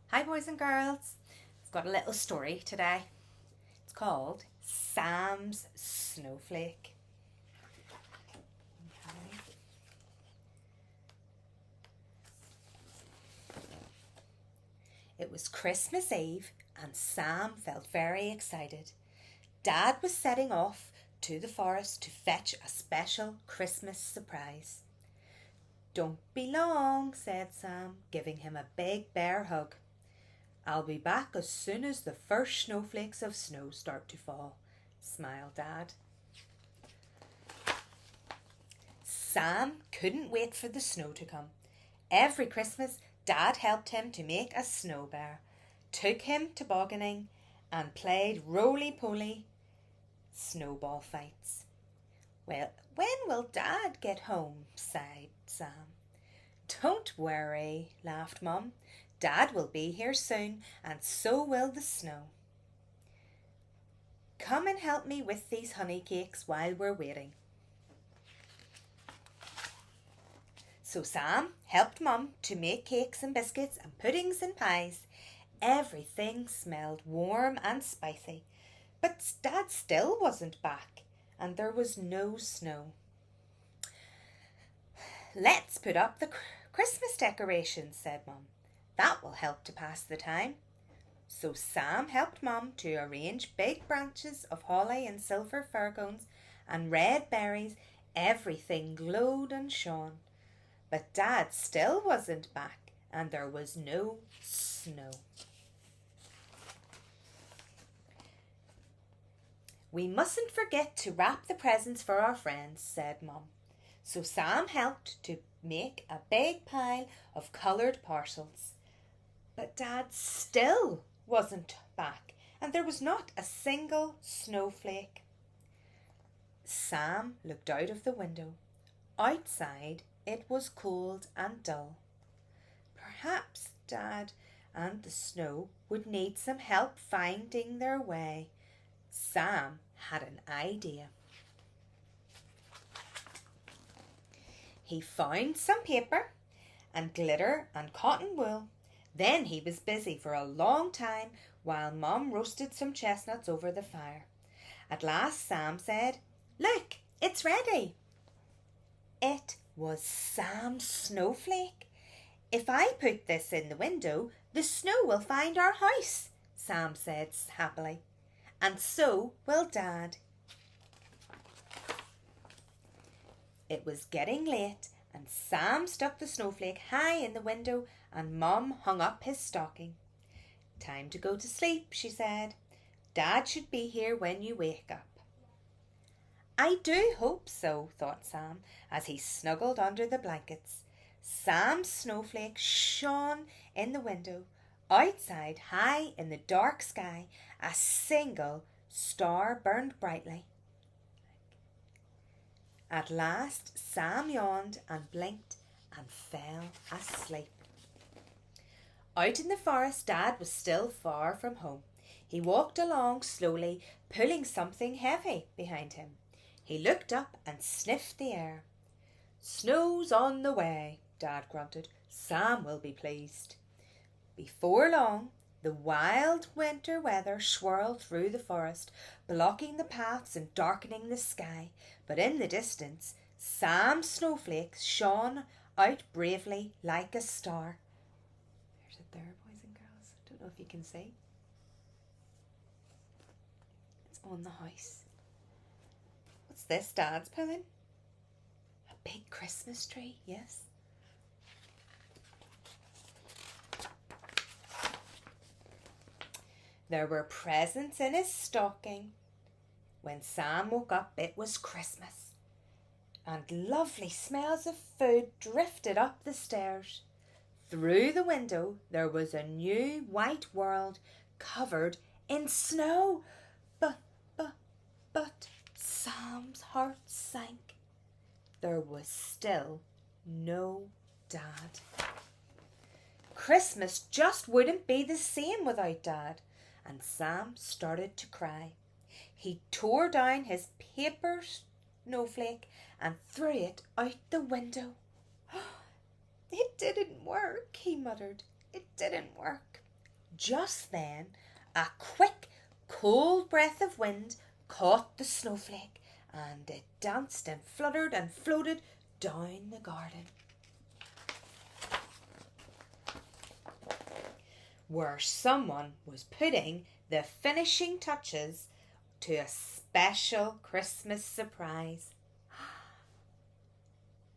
Hi boys and girls. I've got a little story today. It's called Sam's Snowflake. Okay. It was Christmas Eve and Sam felt very excited. Dad was setting off to the forest to fetch a special Christmas surprise. "Don't be long," said Sam, giving him a big bear hug. "I'll be back as soon as the first snowflakes of snow start to fall," smiled Dad. Sam couldn't wait for the snow to come. Every Christmas, Dad helped him to make a snow bear, took him tobogganing, and played roly-poly snowball fights. "Well, when will Dad get home?" sighed Sam. "Don't worry," laughed Mum. "Dad will be here soon, and so will the snow. Come and help me with these honey cakes while we're waiting." So Sam helped Mum to make cakes and biscuits and puddings and pies. Everything smelled warm and spicy, but Dad still wasn't back, and there was no snow. "Let's put up the Christmas decorations," said Mum. "That will help to pass the time." So Sam helped Mum to arrange big branches of holly and silver fir cones and red berries. Everything glowed and shone. But Dad still wasn't back, and there was no snow. "We mustn't forget to wrap the presents for our friends," said Mum. So Sam helped to make a big pile of coloured parcels. But Dad still wasn't back, and there was not a single snowflake. Sam looked out of the window. Outside it was cold and dull. Perhaps Dad and the snow would need some help finding their way. Sam had an idea. He found some paper and glitter and cotton wool. Then he was busy for a long time while Mum roasted some chestnuts over the fire. At last Sam said, "Look, it's ready." It was Sam's snowflake. "If I put this in the window, the snow will find our house," Sam said happily. "And so will Dad." It was getting late, and Sam stuck the snowflake high in the window, and Mum hung up his stocking. "Time to go to sleep," she said. "Dad should be here when you wake up." "I do hope so," thought Sam, as he snuggled under the blankets. Sam's snowflake shone in the window. Outside, high in the dark sky, a single star burned brightly. At last Sam yawned and blinked and fell asleep. Out in the forest, Dad was still far from home. He walked along slowly, pulling something heavy behind him. He looked up and sniffed the air. "Snow's on the way," Dad grunted. "Sam will be pleased." Before long, the wild winter weather swirled through the forest, blocking the paths and darkening the sky. But in the distance, Sam's snowflake shone out bravely like a star. There's it there, boys and girls. I don't know if you can see. It's on the house. What's this Dad's pulling? A big Christmas tree, yes. There were presents in his stocking. When Sam woke up, it was Christmas, and lovely smells of food drifted up the stairs. Through the window there was a new white world covered in snow. But Sam's heart sank. There was still no Dad. Christmas just wouldn't be the same without Dad, and Sam started to cry. He tore down his paper snowflake and threw it out the window. "It didn't work," he muttered. "It didn't work." Just then, a quick, cold breath of wind caught the snowflake, and it danced and fluttered and floated down the garden, where someone was putting the finishing touches to a special Christmas surprise.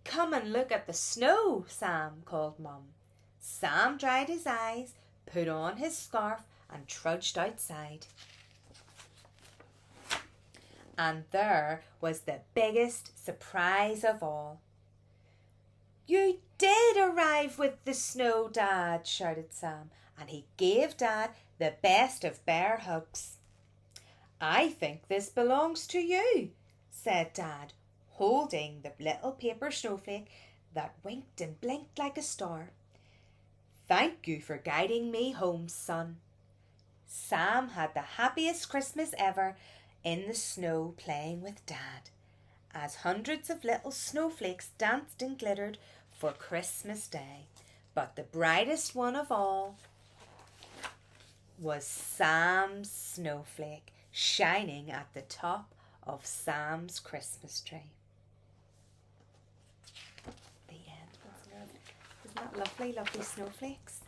"Come and look at the snow, Sam," called Mum. Sam dried his eyes, put on his scarf, and trudged outside. And there was the biggest surprise of all. "You did arrive with the snow, Dad," shouted Sam, and he gave Dad the best of bear hugs. "I think this belongs to you," said Dad, holding the little paper snowflake that winked and blinked like a star. "Thank you for guiding me home, son." Sam had the happiest Christmas ever in the snow playing with Dad, as hundreds of little snowflakes danced and glittered for Christmas Day. But the brightest one of all was Sam's snowflake, shining at the top of Sam's Christmas tree. The end. Isn't that lovely, lovely snowflakes?